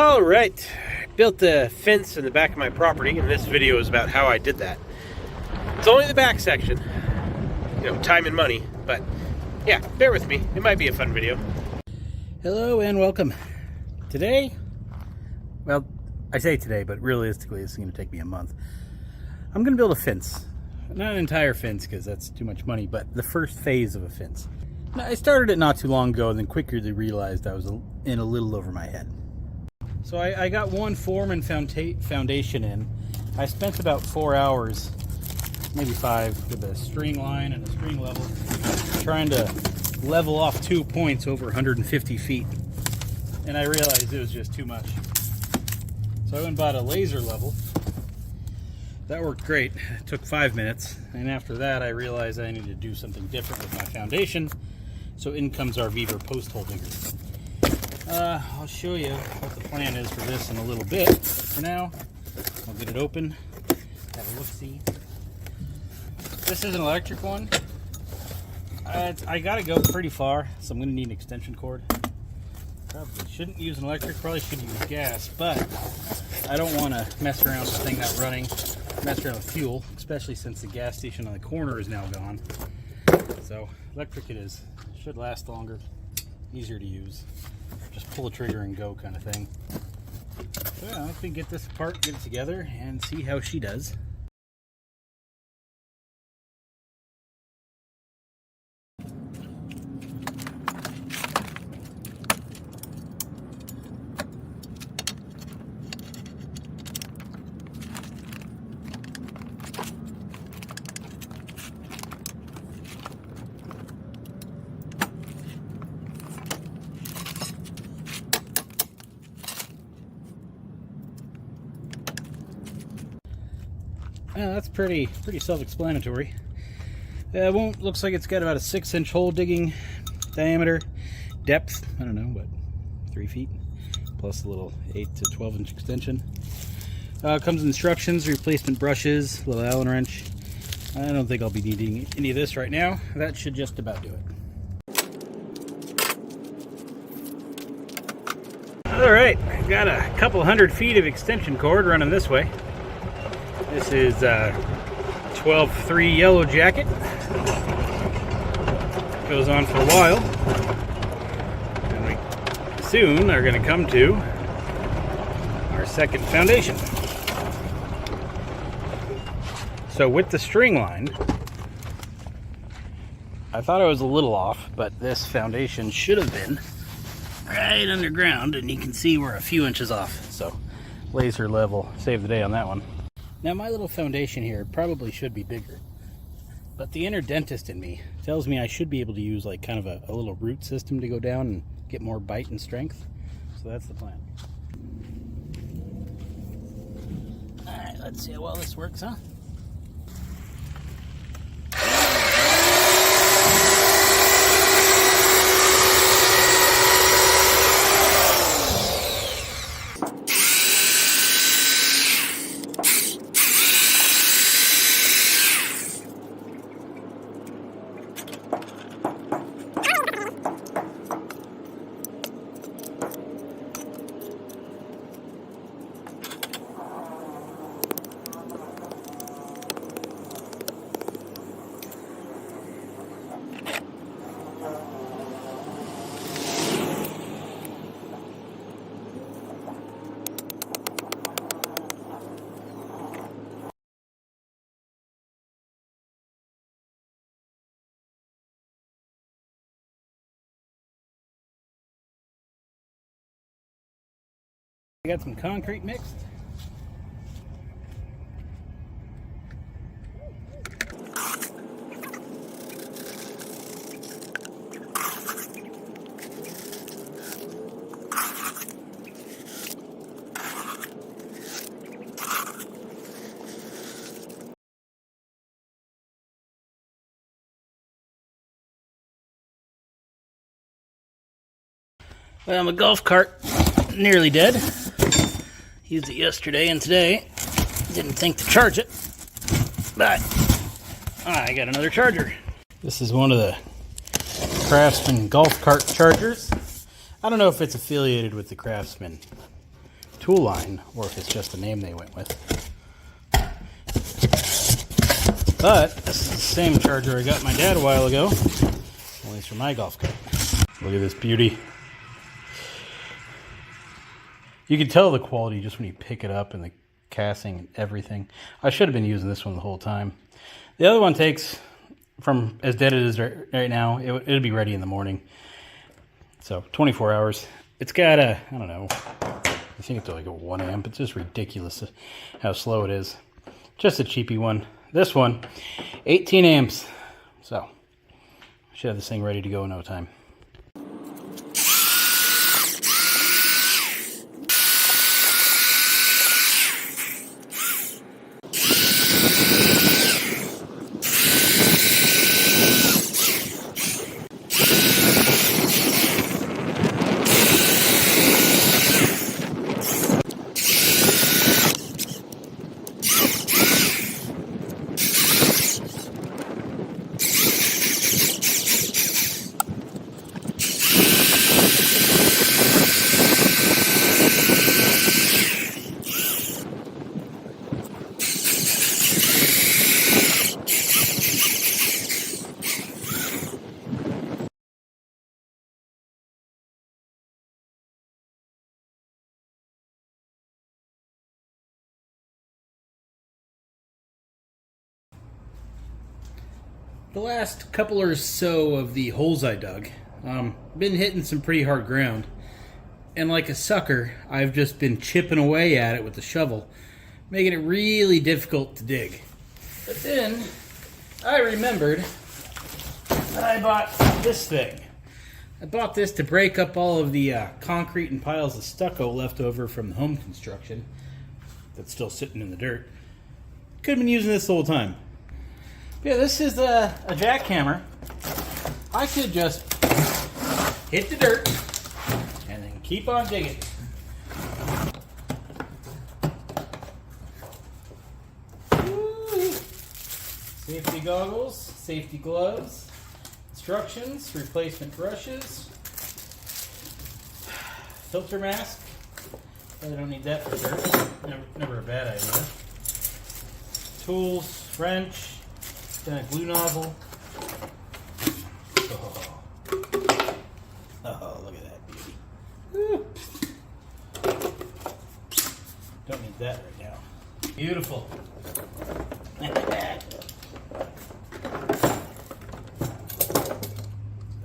Alright, built a fence in the back of my property, and this video is about how I did that. It's only the back section, you know, time and money, but yeah, bear with me, it might be a fun video. Hello and welcome. Today, well, I say today, but realistically it's going to take me a month. I'm going to build a fence. Not an entire fence because that's too much money, but the first phase of a fence. Now, I started it not too long ago and then quickly realized I was in a little over my head. So I got one form and foundation in. I spent about 4 hours, maybe 5, with a string line and a string level, trying to level off 2 points over 150 feet. And I realized it was just too much. So I went and bought a laser level. That worked great. It took 5 minutes. And after that, I realized I needed to do something different with my foundation. So in comes our Rebar post hole digger. I'll show you what the plan is for this in a little bit. But for now, I'll get it open, have a look-see. This is an electric one. I gotta go pretty far, so I'm gonna need an extension cord. Probably shouldn't use an electric, probably should use gas, but I don't want to mess around with the thing not running, mess around with fuel, especially since the gas station on the corner is now gone. So electric it is. Should last longer, easier to use. Just pull the trigger and go kind of thing. So yeah, let me get this apart, get it together, and see how she does. Well, that's pretty self-explanatory. Looks like it's got about a 6-inch hole digging diameter, depth, I don't know, what, 3 feet, plus a little 8 to 12-inch extension. Comes with instructions, replacement brushes, little Allen wrench. I don't think I'll be needing any of this right now. That should just about do it. Alright, got a couple 100 feet of extension cord running this way. This is 12-3 yellow jacket. Goes on for a while. And we soon are going to come to our second foundation. So with the string line, I thought I was a little off, but this foundation should have been right underground, and you can see we're a few inches off. So laser level, save the day on that one. Now my little foundation here probably should be bigger, but the inner dentist in me tells me I should be able to use like kind of a little root system to go down and get more bite and strength. So that's the plan. Alright, let's see how well this works, huh? I got some concrete mixed. Well, my golf cart nearly dead. Used it yesterday and today. Didn't think to charge it, but I got another charger. This is one of the Craftsman golf cart chargers. I don't know if it's affiliated with the Craftsman, tool line or if it's just the name they went with. But this is the same charger I got my dad a while ago, at least for my golf cart. Look at this beauty. You can tell the quality just when you pick it up and the casting and everything. I should have been using this one the whole time. The other one takes, from as dead as it is right now, it'll be ready in the morning. So 24 hours. It's got a, I don't know, I think it's like a 1 amp. It's just ridiculous how slow it is. Just a cheapy one. This one, 18 amps. So, should have this thing ready to go in no time. The last couple or so of the holes I dug, been hitting some pretty hard ground. And like a sucker, I've just been chipping away at it with the shovel, making it really difficult to dig. But then, I remembered that I bought this thing. I bought this to break up all of the concrete and piles of stucco left over from the home construction that's still sitting in the dirt. Could have been using this the whole time. Yeah, this is a jackhammer. I could just hit the dirt and then keep on digging. Woo. Safety goggles, safety gloves, instructions, replacement brushes, filter mask. Probably don't need that for dirt. Never a bad idea. Tools, wrench. Then a glue nozzle. Oh, look at that beauty. Woo. Don't need that right now. Beautiful. Got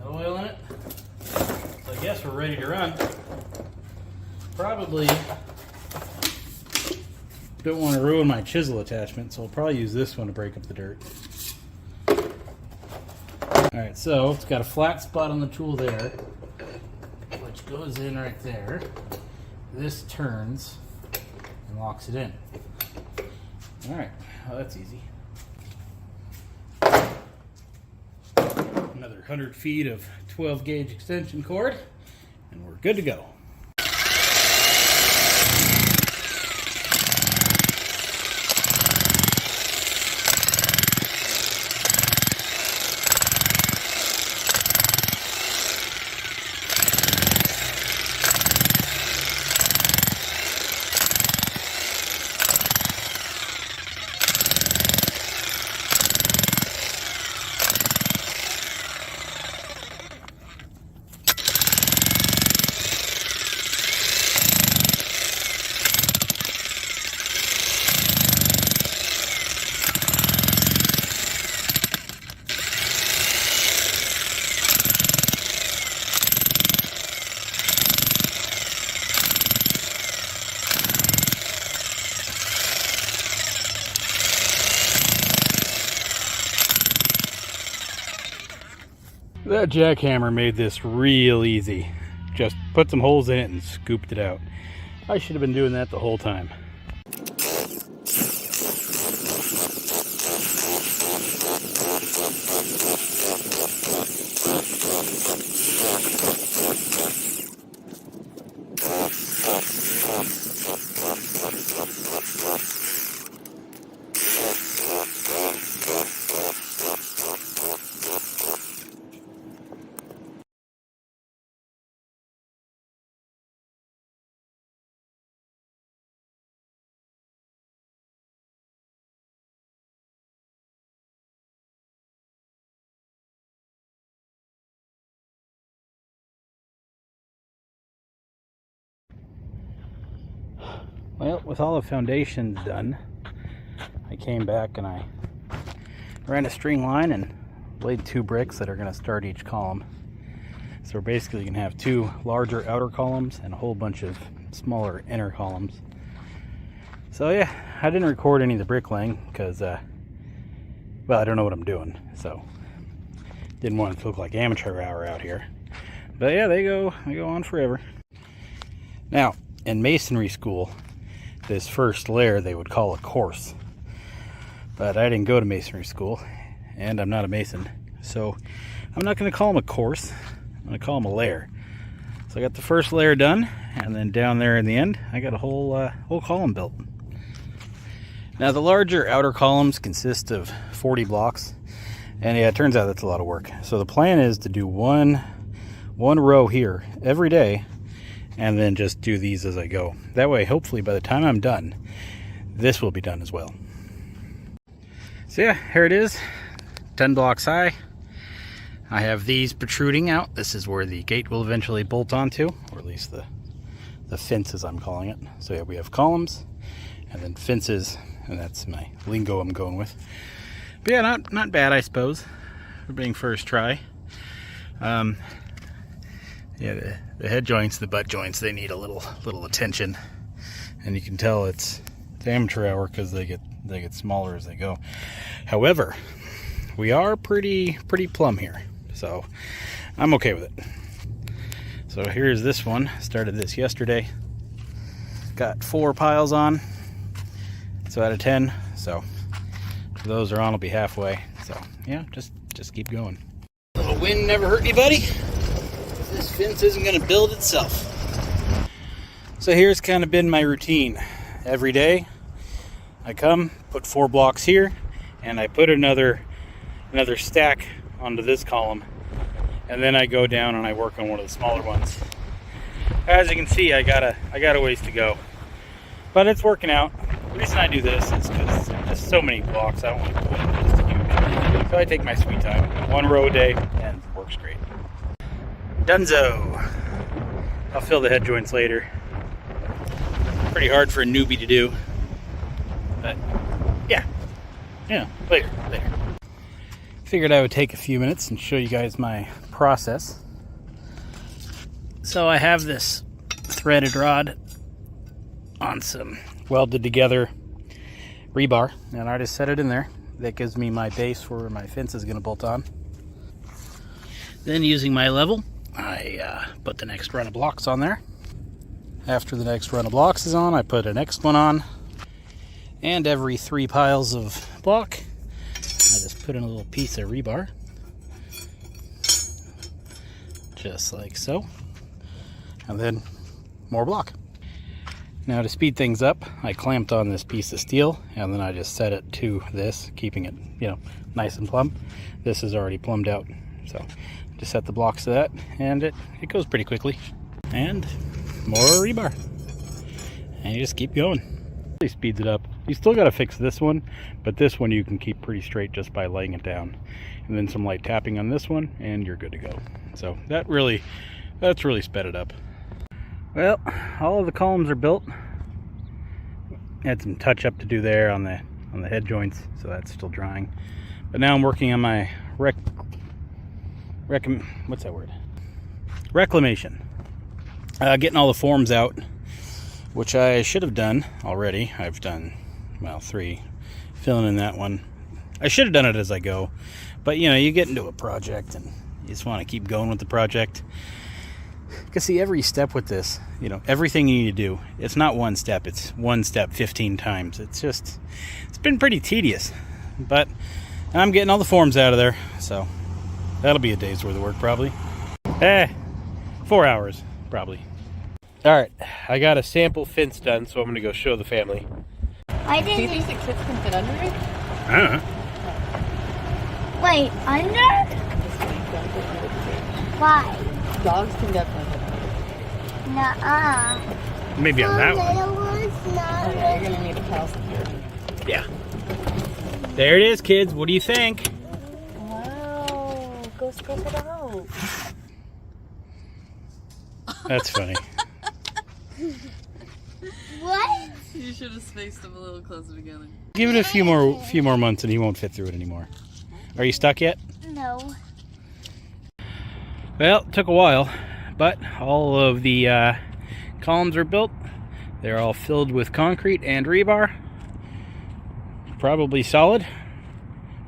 oil in it. So I guess we're ready to run. Probably don't want to ruin my chisel attachment, so I'll probably use this one to break up the dirt. Alright, so it's got a flat spot on the tool there, which goes in right there. This turns and locks it in. Alright, well that's easy. Another 100 feet of 12 gauge extension cord, and we're good to go. That jackhammer made this real easy. Just put some holes in it and scooped it out. I should have been doing that the whole time. Well, with all the foundations done, I came back and I ran a string line and laid 2 bricks that are going to start each column. So we're basically going to have 2 larger outer columns and a whole bunch of smaller inner columns. So yeah, I didn't record any of the bricklaying because, well, I don't know what I'm doing. So didn't want it to look like amateur hour out here. But yeah, they go on forever. Now, in masonry school, this first layer they would call a course. But I didn't go to masonry school, and I'm not a mason. So I'm not going to call them a course. I'm going to call them a layer. So I got the first layer done, and then down there in the end, I got a whole column built. Now the larger outer columns consist of 40 blocks, and yeah, it turns out that's a lot of work. So the plan is to do one row here every day, and then just do these as I go. That way, hopefully by the time I'm done, this will be done as well. So yeah, here it is, 10 blocks high. I have these protruding out. This is where the gate will eventually bolt onto, or at least the fence as I'm calling it. So yeah, we have columns, and then fences, and that's my lingo I'm going with. But yeah, not bad, I suppose, for being first try. Yeah, the head joints, the butt joints, they need a little attention, and you can tell it's amateur hour because they get smaller as they go. However, we are pretty plumb here, so I'm okay with it. So here's this one. Started this yesterday. Got 4 piles on, so out of 10. So if those are on, I'll be halfway. So yeah, just keep going. A little wind never hurt anybody. This fence isn't going to build itself. So here's kind of been my routine. Every day I come, put 4 blocks here, and I put another stack onto this column, and then I go down and I work on one of the smaller ones. As you can see, I got a ways to go, but it's working out. The reason I do this is because there's so many blocks. I don't want to put it just huge, so I take my sweet time. 1 row a day, and it works great. Dunzo. I'll fill the head joints later. Pretty hard for a newbie to do, but yeah, later. Figured I would take a few minutes and show you guys my process. So I have this threaded rod on some welded together rebar, and I just set it in there. That gives me my base for where my fence is going to bolt on. Then using my level, I put the next run of blocks on there. After the next run of blocks is on, I put the next one on. And every 3 piles of block, I just put in a little piece of rebar. Just like so. And then more block. Now to speed things up, I clamped on this piece of steel, and then I just set it to this, keeping it, nice and plumb. This is already plumbed out, so just set the blocks to that, and it goes pretty quickly. And more rebar, and you just keep going. Really speeds it up. You still got to fix this one, but this one you can keep pretty straight just by laying it down, and then some light tapping on this one, and you're good to go. So that's really sped it up. Well, all of the columns are built. Had some touch up to do there on the head joints, so that's still drying. But now I'm working on my reclamation. Getting all the forms out, which I should have done already. I've done, 3, filling in that one. I should have done it as I go, but you get into a project and you just want to keep going with the project. Because see, every step with this, everything you need to do, it's not one step, it's one step 15 times. It's been pretty tedious, but I'm getting all the forms out of there, so that'll be a day's worth of work probably. 4 hours probably. Alright, I got a sample fence done, so I'm going to go show the family. Do you think the kids can fit under it? I don't know. Wait, under? Why? Dogs can definitely fit under. Nuh-uh. Maybe on that one. Little ones, not Okay, you're gonna need a house here. Yeah. There it is, kids. What do you think? Wow, go scope it out. That's funny. What? You should have spaced them a little closer together. Give it a few more months and he won't fit through it anymore. Are you stuck yet? No. Well, it took a while, but all of the columns are built. They're all filled with concrete and rebar. Probably solid.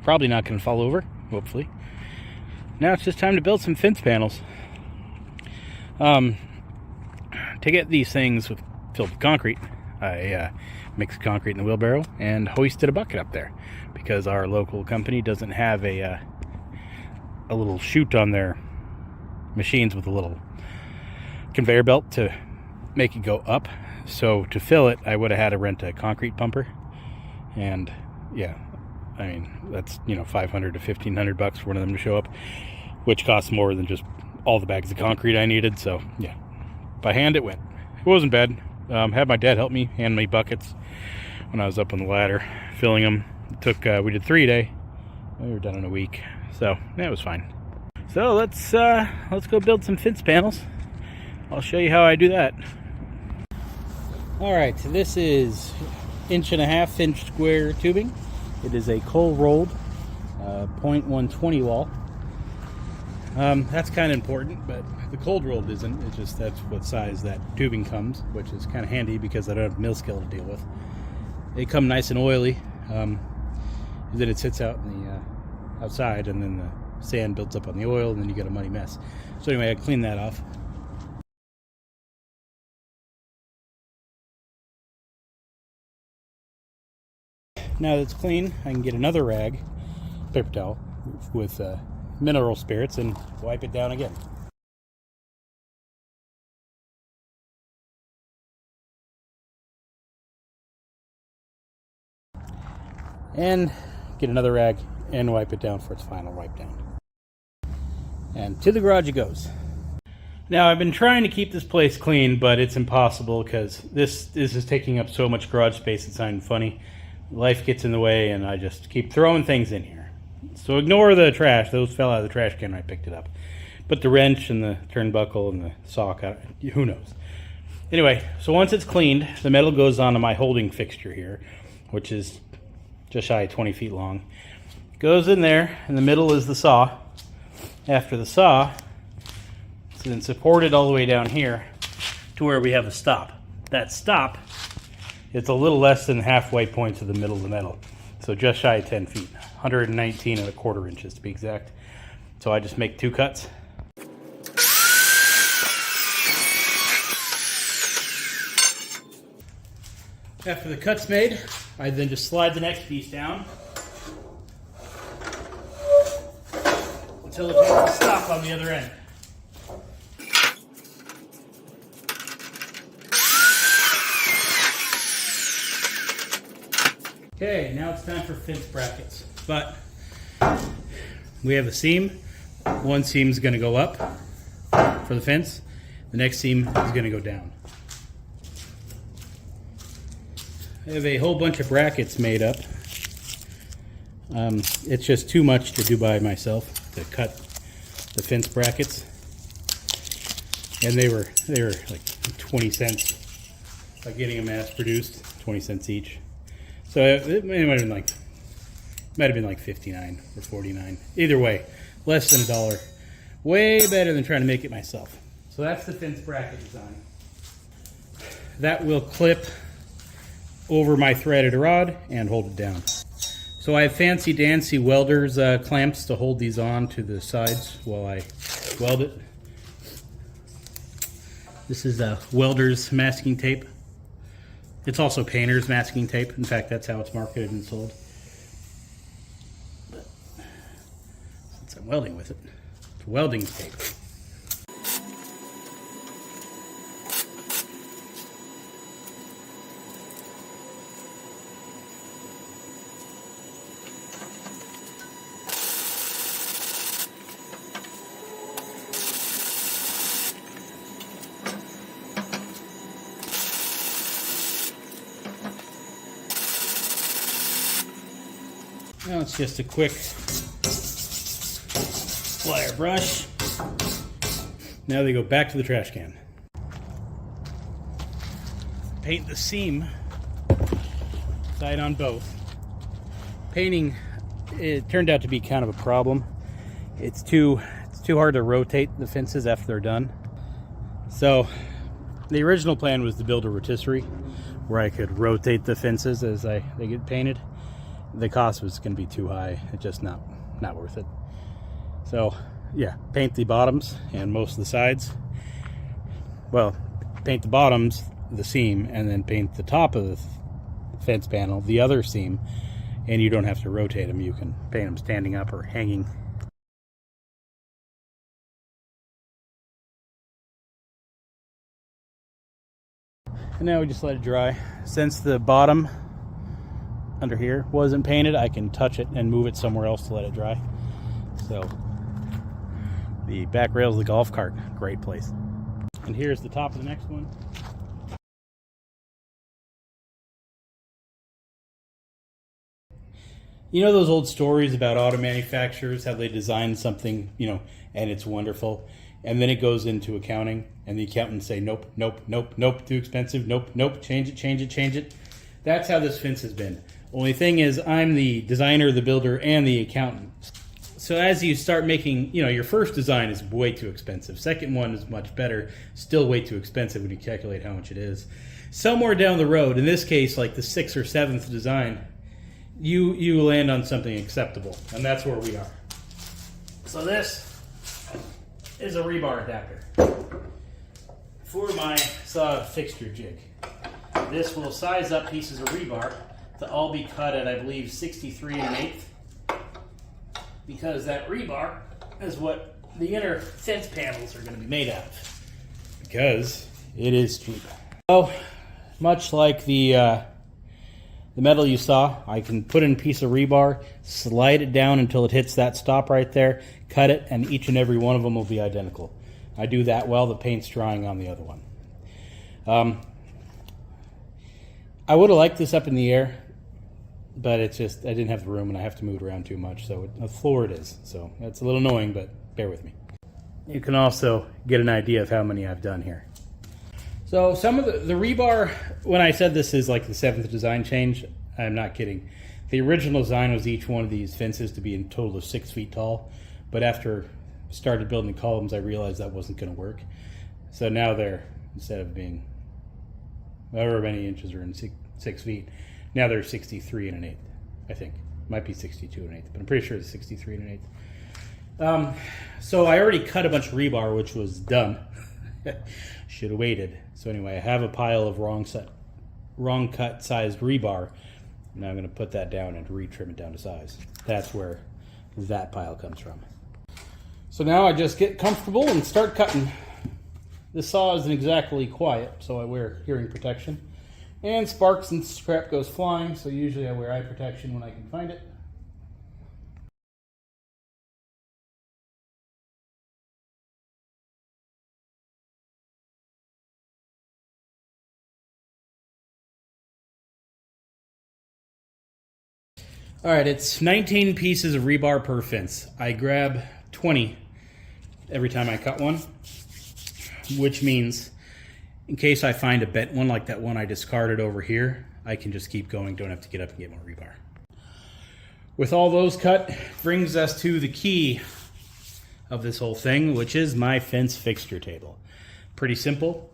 Probably not going to fall over, hopefully. Now it's just time to build some fence panels. To get these things filled with concrete, I mixed concrete in the wheelbarrow and hoisted a bucket up there because our local company doesn't have a little chute on their machines with a little conveyor belt to make it go up. So to fill it, I would have had to rent a concrete pumper, and yeah, I mean that's $500 to $1,500 for one of them to show up, which costs more than just all the bags of concrete I needed. So yeah, by hand it went. It wasn't bad. Had my dad help me hand me buckets when I was up on the ladder filling them. It took we did 3 a day. We were done in a week, so yeah, it was fine. So let's go build some fence panels. I'll show you how I do that. All right, so this is 1.5 inch square tubing. It is a cold rolled 0.120 wall. That's kind of important, but the cold rolled isn't. It's just that's what size that tubing comes, which is kind of handy because I don't have a mill scale to deal with. They come nice and oily. Then it sits out in the outside, and then the sand builds up on the oil, and then you get a muddy mess. So anyway, I clean that off. Now that it's clean, I can get another rag, paper towel, with mineral spirits and wipe it down again. And get another rag and wipe it down for its final wipe down. And to the garage it goes. Now I've been trying to keep this place clean, but it's impossible because this is taking up so much garage space it's not even funny. Life gets in the way and I just keep throwing things in here. So ignore the trash. Those fell out of the trash can when I picked it up. But the wrench and the turnbuckle and the sock, who knows. Anyway, so once it's cleaned, the metal goes onto my holding fixture here, which is just shy of 20 feet long. Goes in there. In the middle is the saw. After the saw, it's then supported all the way down here to where we have a stop. That stop, it's a little less than halfway point to the middle of the metal. So just shy of 10 feet, 119.25 inches to be exact. So I just make 2 cuts. After the cut's made, I then just slide the next piece down until it hits a stop on the other end. Okay, now it's time for fence brackets. But we have a seam. One seam is going to go up for the fence. The next seam is going to go down. I have a whole bunch of brackets made up. It's just too much to do by myself to cut the fence brackets. And they were like 20 cents, like getting them mass produced, 20 cents each. So it might have been like 59 or 49. Either way, less than $1. Way better than trying to make it myself. So that's the fence bracket design. That will clip over my threaded rod and hold it down. So I have fancy dancy welders clamps to hold these on to the sides while I weld it. This is welder's masking tape. It's also painter's masking tape. In fact, that's how it's marketed and sold. But since I'm welding with it, it's welding tape. Now it's just a quick plier brush. Now they go back to the trash can. Paint the seam side on both. Painting, it turned out to be kind of a problem. It's too hard to rotate the fences after they're done. So the original plan was to build a rotisserie where I could rotate the fences as they get painted. The cost was going to be too high. It's just not worth it. So yeah, paint the bottoms and most of the sides. Well, paint the bottoms, the seam, and then paint the top of the fence panel, the other seam, and you don't have to rotate them. You can paint them standing up or hanging. And now we just let it dry. Since the bottom under here wasn't painted, I can touch it and move it somewhere else to let it dry. So the back rails of the golf cart, great place. And here's the top of the next one. You know those old stories about auto manufacturers, how they design something, and it's wonderful, and then it goes into accounting, and the accountants say, nope, nope, nope, nope, too expensive, nope, nope, change it, change it, change it. That's how this fence has been. Only thing is, I'm the designer, the builder, and the accountant. So as you start making, your first design is way too expensive. Second one is much better, still way too expensive when you calculate how much it is. Somewhere down the road, in this case, like the 6th or 7th design, you land on something acceptable, and that's where we are. So this is a rebar adapter for my saw fixture jig. This will size up pieces of rebar to all be cut at, I believe, 63 1/8, because that rebar is what the inner fence panels are going to be made out of, because it is cheap. So, much like the metal you saw, I can put in a piece of rebar, slide it down until it hits that stop right there, cut it, and each and every one of them will be identical. I do that while the paint's drying on the other one. I would have liked this up in the air, but it's just, I didn't have the room and I have to move it around too much, so the floor it is. So that's a little annoying, but bear with me. You can also get an idea of how many I've done here. So some of the rebar, when I said this is like the 7th design change, I'm not kidding. The original design was each one of these fences to be in total of 6 feet tall, but after I started building the columns, I realized that wasn't going to work. So now they're, instead of being however many inches are in 6 feet, now they're 63 1/8, I think. Might be 62 1/8, but I'm pretty sure it's 63 1/8. So I already cut a bunch of rebar, which was dumb. Should have waited. So anyway, I have a pile of wrong cut sized rebar. Now I'm going to put that down and retrim it down to size. That's where that pile comes from. So now I just get comfortable and start cutting. This saw isn't exactly quiet, so I wear hearing protection. And sparks and scrap goes flying, so usually I wear eye protection when I can find it. All right, it's 19 pieces of rebar per fence. I grab 20 every time I cut one, which means in case I find a bent one like that one I discarded over here, I can just keep going, don't have to get up and get more rebar. With all those cut, brings us to the key of this whole thing, which is my fence fixture table. Pretty simple,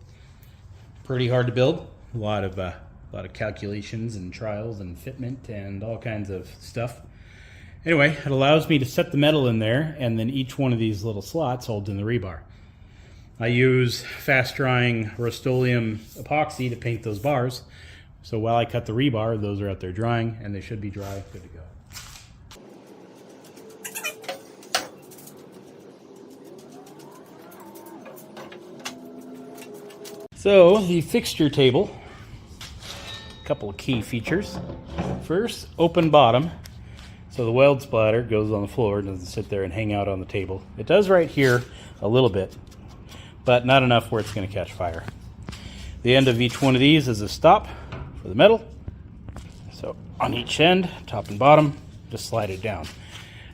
pretty hard to build, a lot of calculations and trials and fitment and all kinds of stuff. Anyway, it allows me to set the metal in there, and then each one of these little slots holds in the rebar. I use fast drying Rust-Oleum epoxy to paint those bars. So while I cut the rebar, those are out there drying, and they should be dry, good to go. So the fixture table, a couple of key features. First, open bottom. So the weld splatter goes on the floor, doesn't sit there and hang out on the table. It does right here a little bit, but not enough where it's going to catch fire. The end of each one of these is a stop for the metal. So on each end, top and bottom, just slide it down.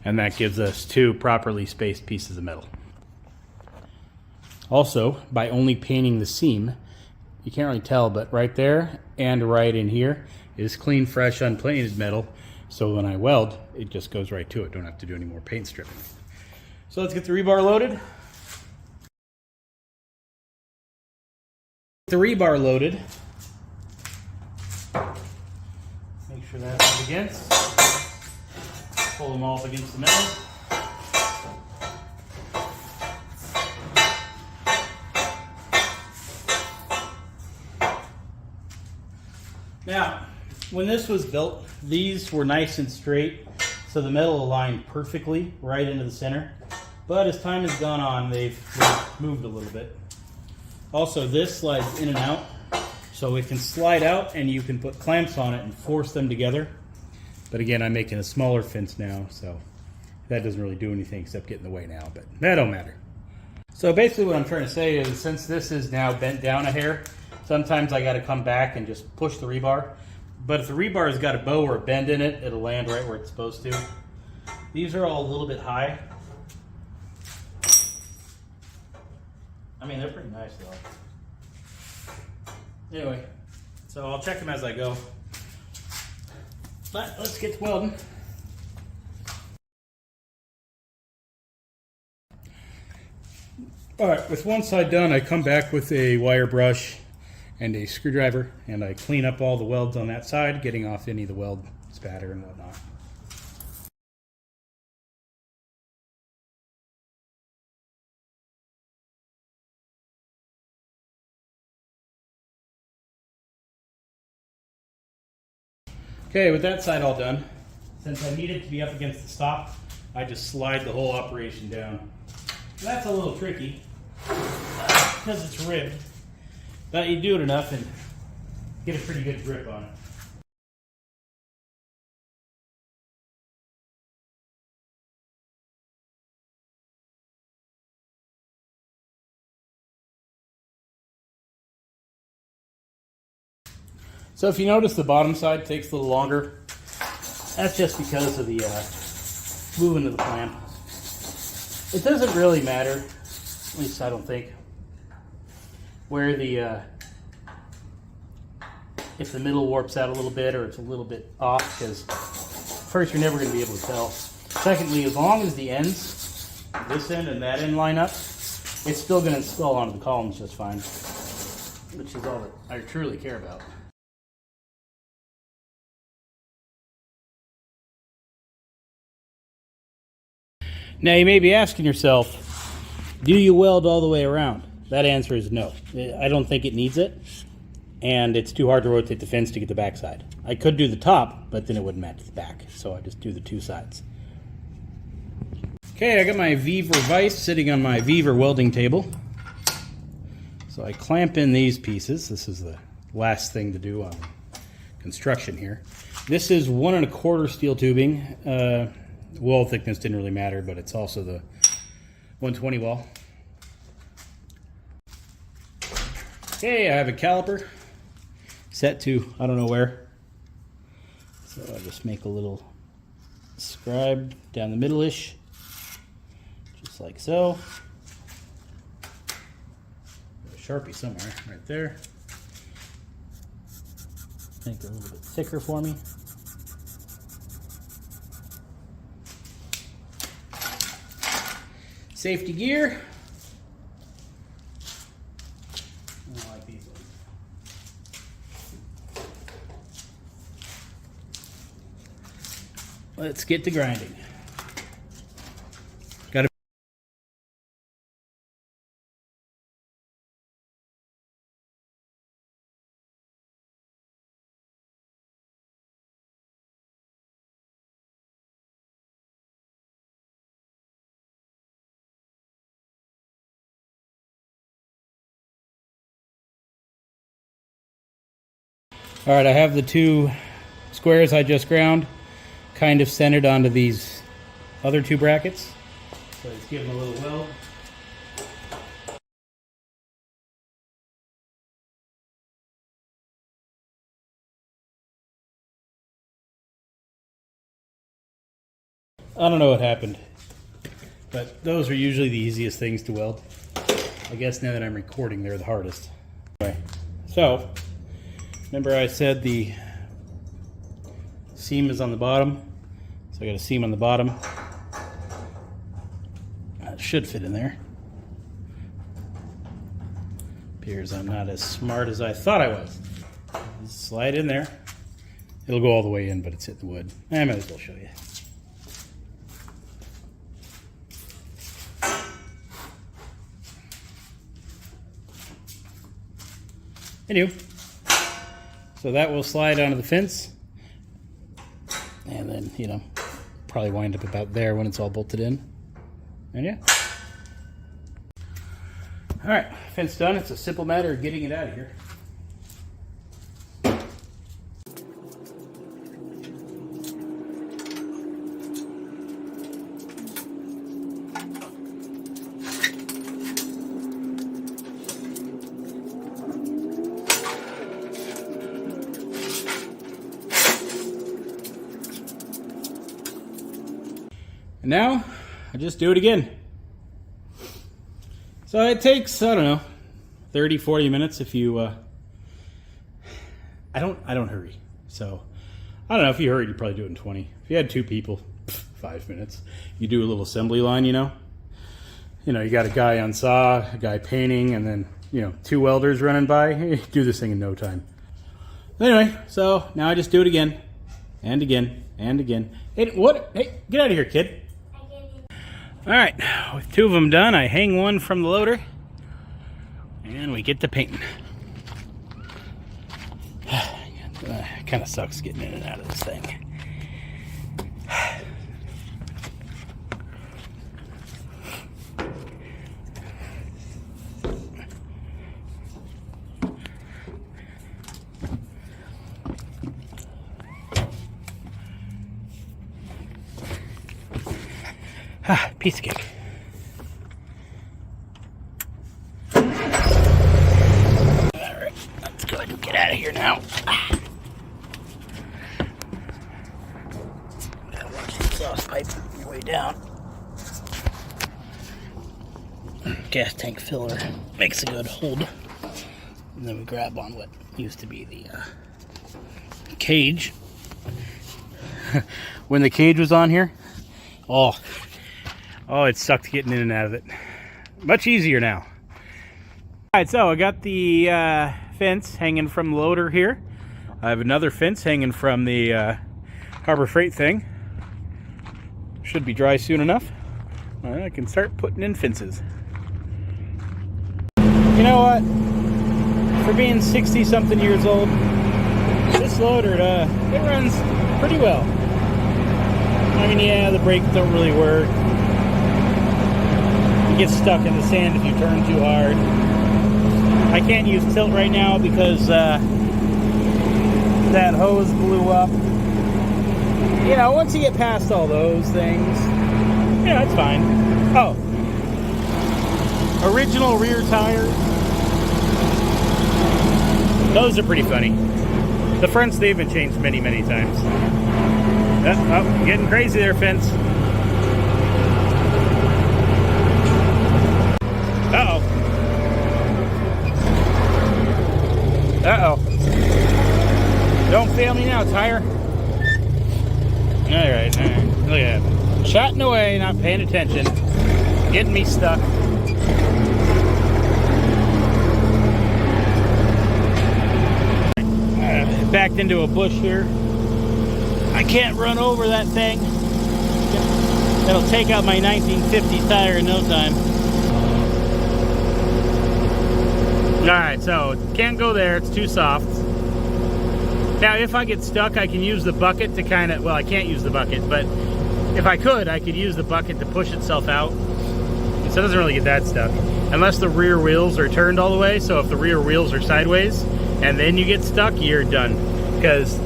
And that gives us 2 properly spaced pieces of metal. Also, by only painting the seam, you can't really tell, but right there and right in here is clean, fresh, unpainted metal. So when I weld, it just goes right to it. Don't have to do any more paint stripping. So let's get the rebar loaded. The rebar loaded. Make sure that's up against. Pull them all up against the metal. Now, when this was built, these were nice and straight, so the metal aligned perfectly right into the center. But as time has gone on, they've moved a little bit. Also, this slides in and out, so it can slide out and you can put clamps on it and force them together. But again, I'm making a smaller fence now, so that doesn't really do anything except get in the way now, but that don't matter. So basically what I'm trying to say is, since this is now bent down a hair, sometimes I got to come back and just push the rebar. But if the rebar has got a bow or a bend in it, it'll land right where it's supposed to. These are all a little bit high. I mean, they're pretty nice though. Anyway, so I'll check them as I go. But let's get to welding. All right, with one side done, I come back with a wire brush and a screwdriver, and I clean up all the welds on that side, getting off any of the weld spatter and whatnot. Okay, with that side all done, since I need it to be up against the stop, I just slide the whole operation down. That's a little tricky because it's ribbed, but you do it enough and get a pretty good grip on it. So if you notice the bottom side takes a little longer, that's just because of the movement of the clamp. It doesn't really matter, at least I don't think, where the if the middle warps out a little bit or it's a little bit off, because first, you're never going to be able to tell. Secondly, as long as the ends, this end and that end line up, it's still going to install onto the columns just fine, which is all that I truly care about. Now you may be asking yourself, do you weld all the way around? That answer is no. I don't think it needs it, and it's too hard to rotate the fence to get the back side. I could do the top, but then it wouldn't match the back, so I just do the two sides. Okay, I got my Weaver vise sitting on my Weaver welding table. So I clamp in these pieces. This is the last thing to do on construction here. This is 1 1/4 steel tubing. Wall thickness didn't really matter, but it's also the 120 wall. Okay, I have a caliper set to I don't know where. So I'll just make a little scribe down the middle-ish, just like so. Got a Sharpie somewhere, right there. Make it a little bit thicker for me. Safety gear. I like these ones. Let's get to grinding. Got to. All right, I have the two squares I just ground kind of centered onto these other two brackets. So let's give them a little weld. I don't know what happened, but those are usually the easiest things to weld. I guess now that I'm recording, they're the hardest. Anyway, as So, remember I said the seam is on the bottom? So I got a seam on the bottom. That should fit in there. Appears I'm not as smart as I thought I was. Just slide in there. It'll go all the way in, but it's hit the wood. I might as well show you. Anywho, so that will slide onto the fence, and then, you know, probably wind up about there when it's all bolted in. And yeah. All right, fence done. It's a simple matter of getting it out of here. And now, I just do it again. So it takes, I don't know, 30, 40 minutes if you, I don't hurry. So, I don't know, if you hurried, you'd probably do it in 20. If you had 2 people, 5 minutes. You do a little assembly line, you know. You know, you got a guy on saw, a guy painting, and then, you know, 2 welders running by. You do this thing in no time. Anyway, so now I just do it again, and again, and again. Hey, what? Hey, get out of here, kid. All right, with 2 of them done, I hang one from the loader, and we get to painting. Kind of sucks getting in and out of this thing. Piece of cake. Alright, let's go ahead and get out of here now. Watch the exhaust pipe on your way down. Gas tank filler makes a good hold. And then we grab on what used to be the cage. When the cage was on here, oh, it sucked getting in and out of it. Much easier now. Alright, so I got the fence hanging from the loader here. I have another fence hanging from the Harbor Freight thing. Should be dry soon enough. I can start putting in fences. You know what? For being 60-something years old, this loader, it runs pretty well. I mean, yeah, the brakes don't really work. You get stuck in the sand if you turn too hard. I can't use tilt right now because that hose blew up. You know, once you get past all those things, yeah, it's fine. Oh, original rear tires. Those are pretty funny. The fronts, they've been changed many, many times. Oh, getting crazy there, fence. Uh-oh. Uh-oh. Don't fail me now, tire. Alright, look at that. Chatting away, not paying attention. Getting me stuck. Backed into a bush here. I can't run over that thing. That'll take out my 1950 tire in no time. Alright, so can't go there, it's too soft. Now if I get stuck, I can use the bucket to kind of, well, I can't use the bucket, but if I could use the bucket to push itself out. So it doesn't really get that stuck. Unless the rear wheels are turned all the way, so if the rear wheels are sideways, and then you get stuck, you're done. Because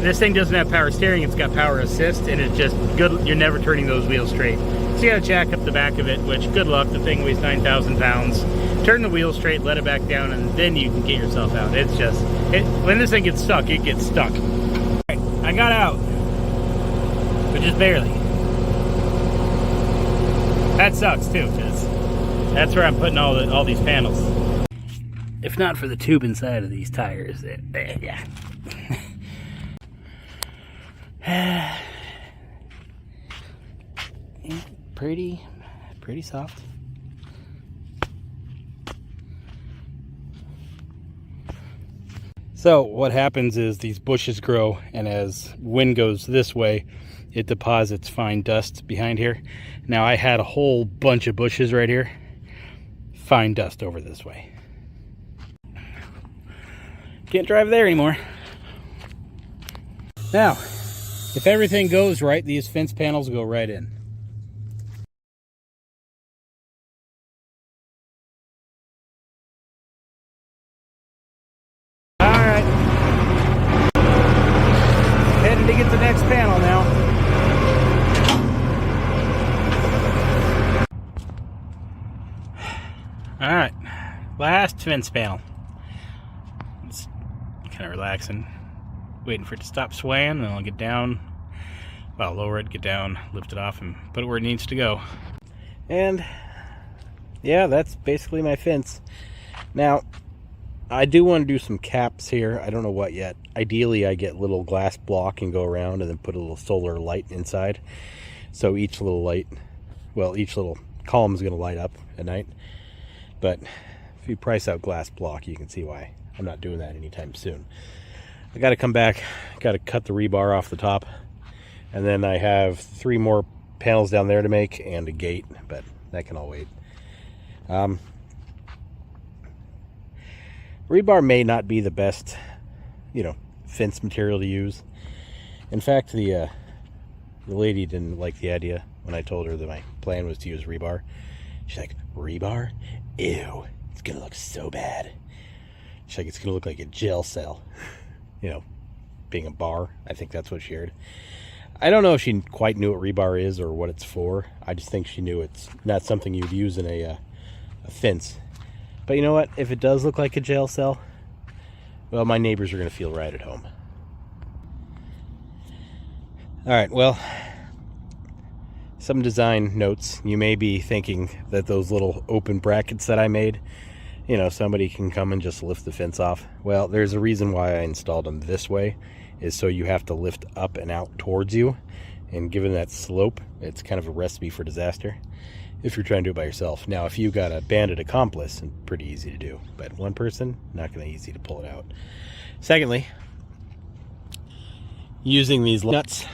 this thing doesn't have power steering, it's got power assist, and it's just good, you're never turning those wheels straight. So you gotta jack up the back of it, which, good luck, the thing weighs 9,000 pounds. Turn the wheels straight, let it back down, and then you can get yourself out. It's just, when this thing gets stuck, it gets stuck. Alright, I got out, but just barely. That sucks too, because that's where I'm putting all these panels. if not for the tube inside of these tires, yeah. Pretty soft. So what happens is these bushes grow, and as wind goes this way, it deposits fine dust behind here. Now I had a whole bunch of bushes right here. Fine dust over this way. Can't drive there anymore. Now, if everything goes right, these fence panels go right in. All right. Heading to get the next panel now. All right, last fence panel. It's kind of relaxing, waiting for it to stop swaying, and then I'll get down, well, lower it, get down, lift it off, and put it where it needs to go. And yeah, that's basically my fence. Now, I do want to do some caps here. I don't know what yet. Ideally, I get little glass block and go around and then put a little solar light inside. So each little light, well, each little column is going to light up at night. But if you price out glass block, you can see why I'm not doing that anytime soon. I got to come back, got to cut the rebar off the top, and then I have 3 more panels down there to make and a gate, but that can all wait. Rebar may not be the best, fence material to use. In fact, the lady didn't like the idea when I told her that my plan was to use rebar. She's like, rebar? Ew, it's gonna look so bad. She's like, it's gonna look like a jail cell. Being a bar, I think that's what she heard. I don't know if she quite knew what rebar is or what it's for. I just think she knew it's not something you'd use in a fence. But you know what? If it does look like a jail cell, well, my neighbors are gonna feel right at home. All right, well, some design notes. You may be thinking that those little open brackets that I made, somebody can come and just lift the fence off. Well, there's a reason why I installed them this way, is so you have to lift up and out towards you. And given that slope, it's kind of a recipe for disaster if you're trying to do it by yourself. Now, if you got a banded accomplice, it's pretty easy to do. But one person, not going to be easy to pull it out. Secondly, using these nuts,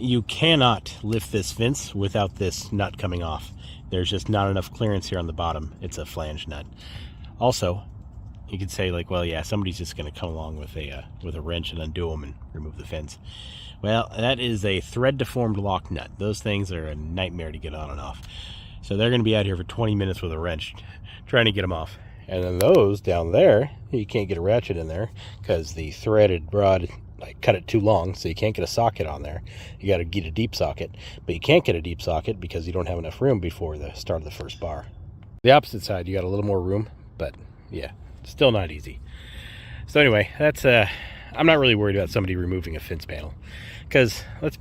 you cannot lift this fence without this nut coming off. There's just not enough clearance here on the bottom. It's a flange nut. Also, you could say like, well, yeah, somebody's just going to come along with a wrench and undo them and remove the fence. Well, that is a thread-deformed lock nut. Those things are a nightmare to get on and off. So they're going to be out here for 20 minutes with a wrench trying to get them off. And then those down there, you can't get a ratchet in there because the threaded rod cut it too long, so you can't get a socket on there. You got to get a deep socket, but you can't get a deep socket because you don't have enough room before the start of the first bar. The opposite side, you got a little more room, but yeah, still not easy. So anyway, that's I'm not really worried about somebody removing a fence panel, because let's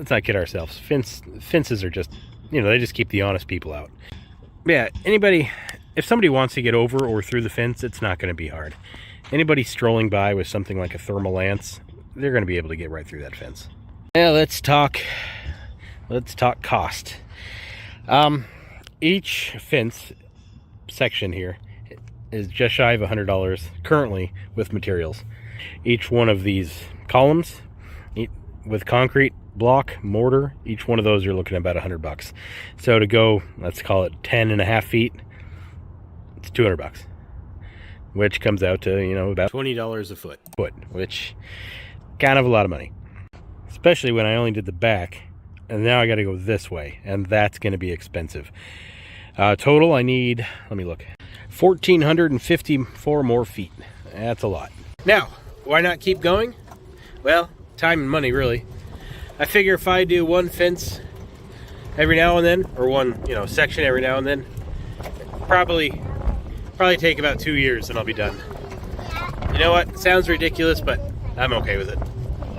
not kid ourselves. Fences are just, they just keep the honest people out. Yeah, if somebody wants to get over or through the fence, it's not going to be hard. Anybody strolling by with something like a thermal lance, they're going to be able to get right through that fence. Now let's talk cost. Each fence section here is just shy of $100 currently with materials. Each one of these columns with concrete block, mortar, each one of those you're looking at about $100. So to go, let's call it 10.5 feet, it's $200, which comes out to, about $20 a foot, which kind of a lot of money, especially when I only did the back, and now I got to go this way, and that's going to be expensive. Total, I need, let me look, 1,454 more feet. That's a lot. Now, why not keep going? Well, time and money, really. I figure if I do one fence every now and then, or one, section every now and then, probably take about 2 years and I'll be done. You know what? It sounds ridiculous, but I'm okay with it.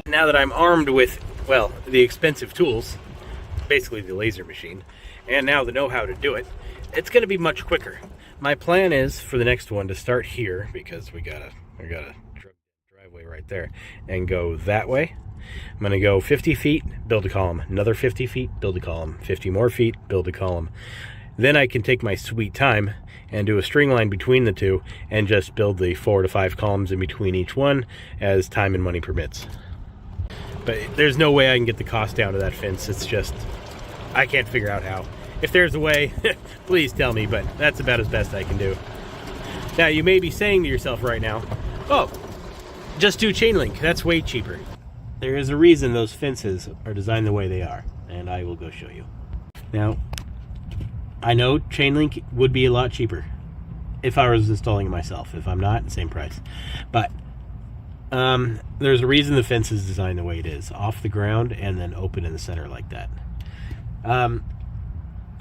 Now that I'm armed with, well, the expensive tools, basically the laser machine, and now the know-how to do it, it's going to be much quicker. My plan is for the next one to start here, because we got a driveway right there, and go that way. I'm going to go 50 feet, build a column, another 50 feet, build a column, 50 more feet, build a column. Then I can take my sweet time and do a string line between the two and just build the 4 to 5 columns in between each one as time and money permits. But there's no way I can get the cost down to that fence. It's just, I can't figure out how. If there's a way, please tell me, but that's about as best I can do. Now, you may be saying to yourself right now, oh, just do chain link. That's way cheaper. There is a reason those fences are designed the way they are, and I will go show you. Now, I know chain link would be a lot cheaper if I was installing it myself. If I'm not, same price. But there's a reason the fence is designed the way it is, off the ground and then open in the center like that.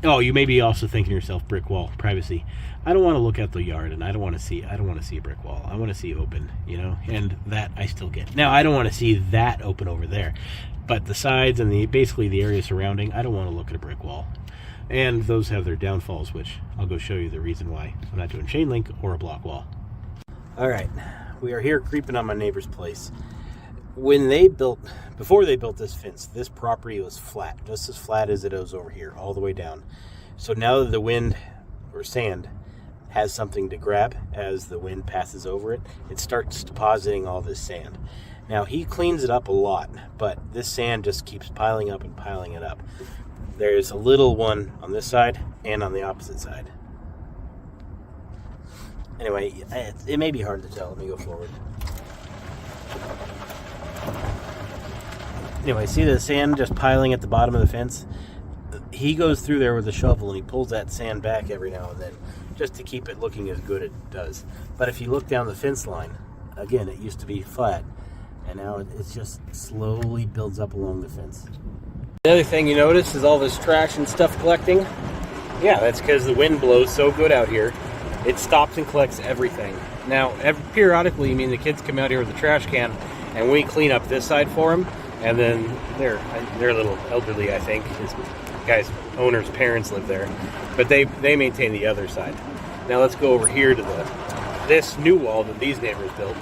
Oh, you may be also thinking to yourself, brick wall, privacy. I don't want to look at the yard, and I don't want to see a brick wall. I want to see open, you know, and that I still get. Now, I don't want to see that open over there, but the sides and basically the area surrounding, I don't want to look at a brick wall. And those have their downfalls, which I'll go show you the reason why I'm not doing chain link or a block wall. All right, we are here creeping on my neighbor's place. Before they built this fence, this property was flat, just as flat as it is over here, all the way down. So now that the wind or sand has something to grab as the wind passes over it, it starts depositing all this sand. Now, he cleans it up a lot, but this sand just keeps piling up and piling it up. There's a little one on this side and on the opposite side. Anyway, it may be hard to tell. Let me go forward. Anyway, see the sand just piling at the bottom of the fence? He goes through there with a shovel and he pulls that sand back every now and then just to keep it looking as good as it does. But if you look down the fence line, again, it used to be flat, and now it's just slowly builds up along the fence. The other thing you notice is all this trash and stuff collecting. Yeah, that's because the wind blows so good out here. It stops and collects everything. Now, periodically, I mean, the kids come out here with a trash can, and we clean up this side for them. And then they're a little elderly, I think. This guy's owner's parents live there, but they maintain the other side. Now let's go over here to this new wall that these neighbors built.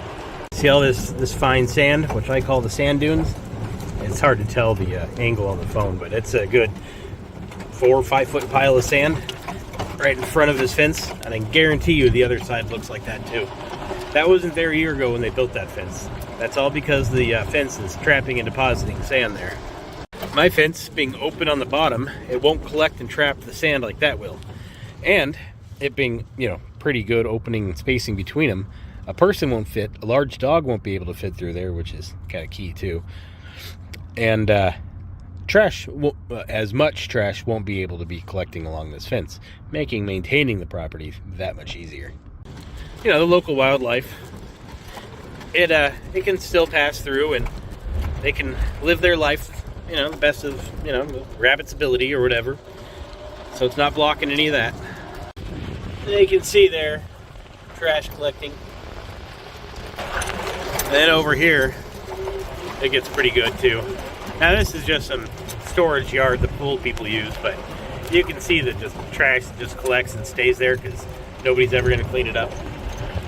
See all this fine sand, which I call the sand dunes? It's hard to tell the angle on the phone, but it's a good 4 or 5 foot pile of sand right in front of this fence, and I guarantee you the other side looks like that too. That wasn't there a year ago when they built that fence. That's all because the fence is trapping and depositing sand there. My fence being open on the bottom, it won't collect and trap the sand like that will. And it being, you know, pretty good opening and spacing between them, a person won't fit, a large dog won't be able to fit through there, which is kind of key too. And as much trash won't be able to be collecting along this fence, making maintaining the property that much easier. You know, the local wildlife, it can still pass through and they can live their life, you know, the best of, you know, the rabbit's ability or whatever. So it's not blocking any of that. And you can see there, trash collecting. And then over here, it gets pretty good too. Now this is just some storage yard the pool people use, but you can see that just trash just collects and stays there because nobody's ever going to clean it up.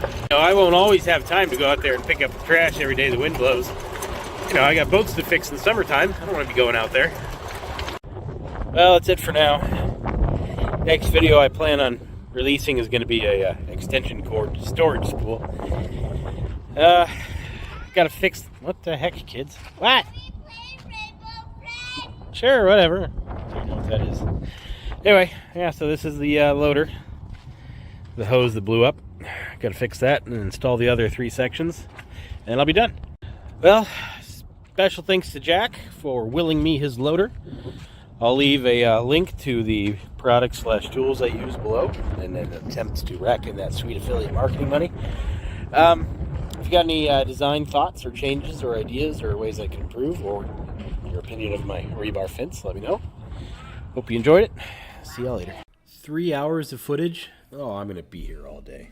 You know, I won't always have time to go out there and pick up the trash every day the wind blows. You know, I got boats to fix in the summertime. I don't want to be going out there. Well, that's it for now. Next video I plan on releasing is going to be a extension cord storage spool. Gotta fix... What the heck, kids? What? Sure, whatever. I don't know what that is. Anyway, yeah, so this is the loader. The hose that blew up. Gotta fix that and install the other 3 sections, and I'll be done. Well, special thanks to Jack for willing me his loader. I'll leave a link to the products/tools I use below, and an attempt to rack in that sweet affiliate marketing money. If you got any design thoughts or changes or ideas or ways I can improve, or your opinion of my rebar fence, let me know. Hope you enjoyed it. See y'all later. 3 hours of footage. Oh, I'm going to be here all day.